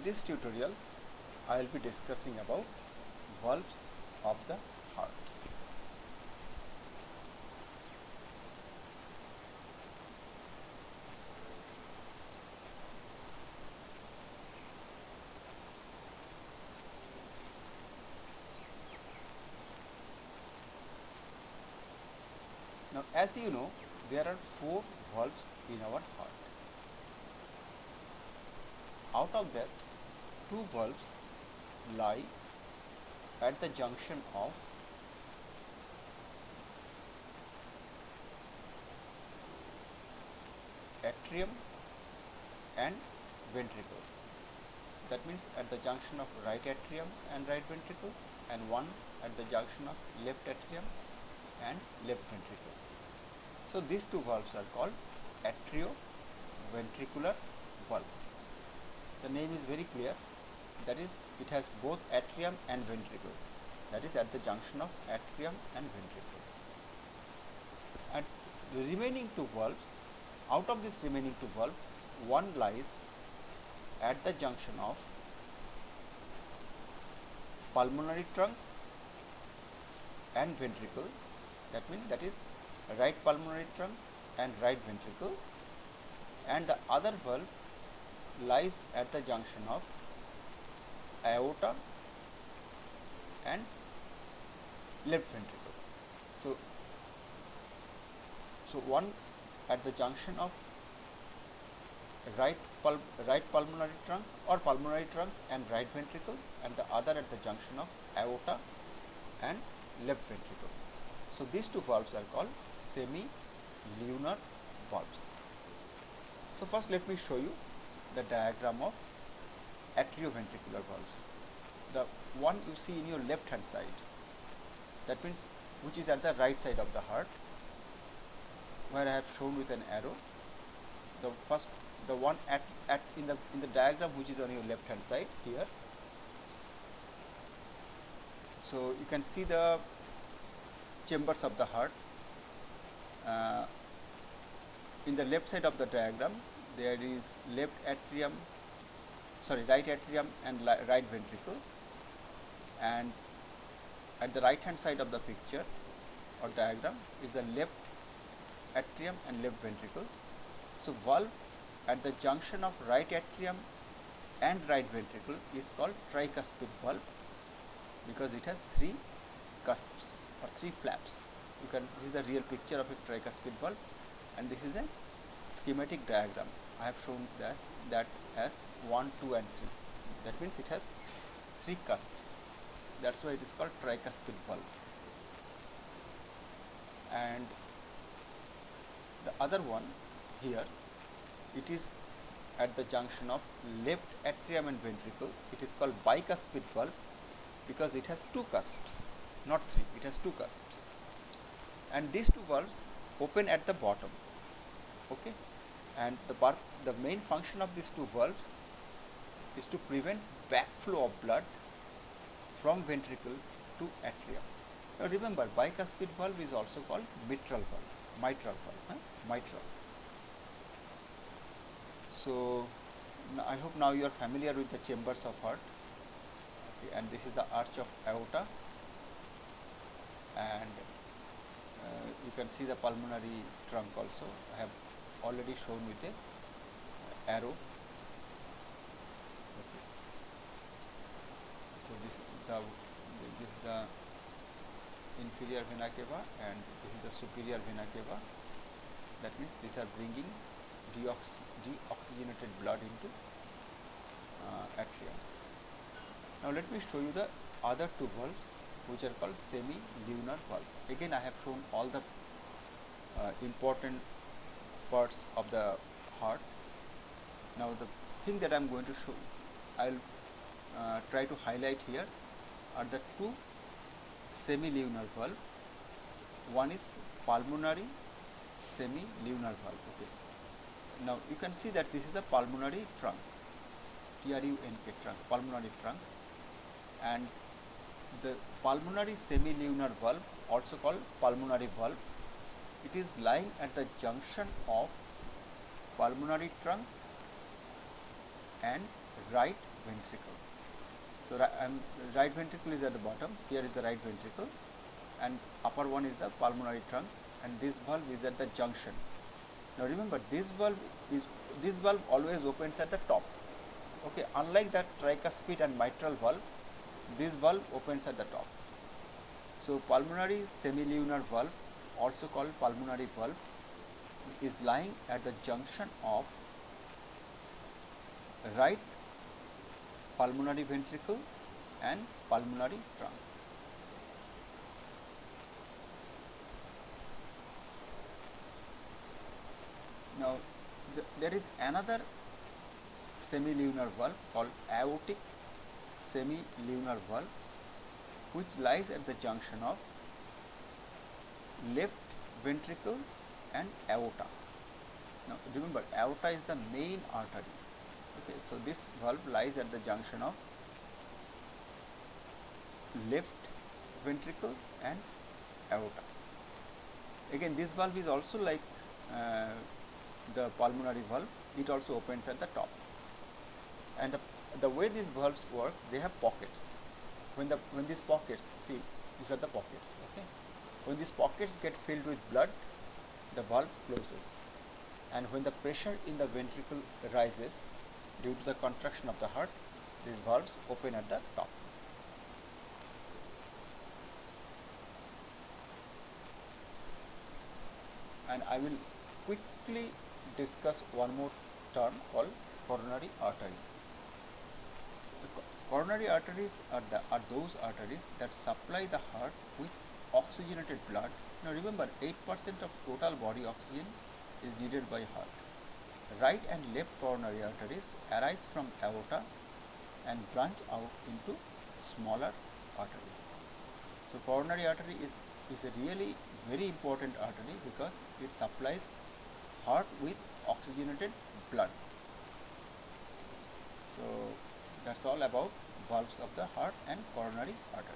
In this tutorial, I will be discussing about valves of the heart. Now, as you know, there are 4 valves in our heart. Out of that, 2 valves lie at the junction of atrium and ventricle. That means at the junction of right atrium and right ventricle, and one at the junction of left atrium and left ventricle. So these 2 valves are called atrioventricular valve. The name is very clear, that is, it has both atrium and ventricle, that is at the junction of atrium and ventricle. And the remaining 2 valves, out of this remaining 2 valves, one lies at the junction of pulmonary trunk and ventricle, that means that is right pulmonary trunk and right ventricle, and the other valve lies at the junction of aorta and left ventricle. So one at the junction of right pulmonary trunk or pulmonary trunk and right ventricle, and the other at the junction of aorta and left ventricle. So these 2 valves are called semi-lunar valves. So first let me show you the diagram of atrioventricular valves. The one you see in your left hand side, that means which is at the right side of the heart, where I have shown with an arrow. The one in the diagram which is on your left hand side here. So you can see the chambers of the heart. In the left side of the diagram, there is right atrium and right ventricle, and at the right hand side of the picture or diagram is the left atrium and left ventricle. So valve at the junction of right atrium and right ventricle is called tricuspid valve, because it has 3 cusps or 3 flaps. This is a real picture of a tricuspid valve, and this is a schematic diagram. I have shown that as 1, 2 and 3. That means it has 3 cusps. That's why it is called tricuspid valve. And the other one here, it is at the junction of left atrium and ventricle. It is called bicuspid valve, because it has 2 cusps, not 3. It has 2 cusps, and these 2 valves open at the bottom. Okay, and the main function of these 2 valves is to prevent backflow of blood from ventricle to atrium. Now remember, bicuspid valve is also called mitral valve, mitral. So I hope now you are familiar with the chambers of heart. Okay, and this is the arch of aorta, and you can see the pulmonary trunk also. I have already shown with a arrow. Okay. So this is the inferior vena cava, and this is the superior vena cava. That means these are bringing deoxygenated blood into atrium. Now let me show you the other 2 valves, which are called semi-lunar valve. Again, I have shown all the important parts of the heart. Now the thing that I am going to show, I will try to highlight here, are the 2 semi-lunar valve. One is pulmonary semi-lunar valve. Okay. Now you can see that this is a pulmonary trunk, TRUNK trunk, pulmonary trunk, and the pulmonary semi-lunar valve, also called pulmonary valve, it is lying at the junction of pulmonary trunk and right ventricle. So right ventricle is at the bottom, here is the right ventricle, and upper one is the pulmonary trunk, and this valve is at the junction. Now remember, this valve always opens at the top. Okay, unlike that tricuspid and mitral valve, this valve opens at the top. So pulmonary semilunar valve, also called pulmonary valve, is lying at the junction of right pulmonary ventricle and pulmonary trunk. Now there is another semilunar valve called aortic semilunar valve, which lies at the junction of left ventricle and aorta. Now remember, aorta is the main artery. Okay, so this valve lies at the junction of left ventricle and aorta. Again, this valve is also like the pulmonary valve, it also opens at the top. And the way these valves work, they have pockets. When these pockets, see, these are the pockets, okay. When these pockets get filled with blood, the valve closes. And when the pressure in the ventricle rises due to the contraction of the heart, these valves open at the top. And I will quickly discuss one more term called coronary artery. The coronary arteries are those arteries that supply the heart with oxygenated blood. Now remember, 8% of total body oxygen is needed by heart. Right and left coronary arteries arise from aorta and branch out into smaller arteries. So coronary artery is a really very important artery because it supplies heart with oxygenated blood. So that's all about valves of the heart and coronary artery.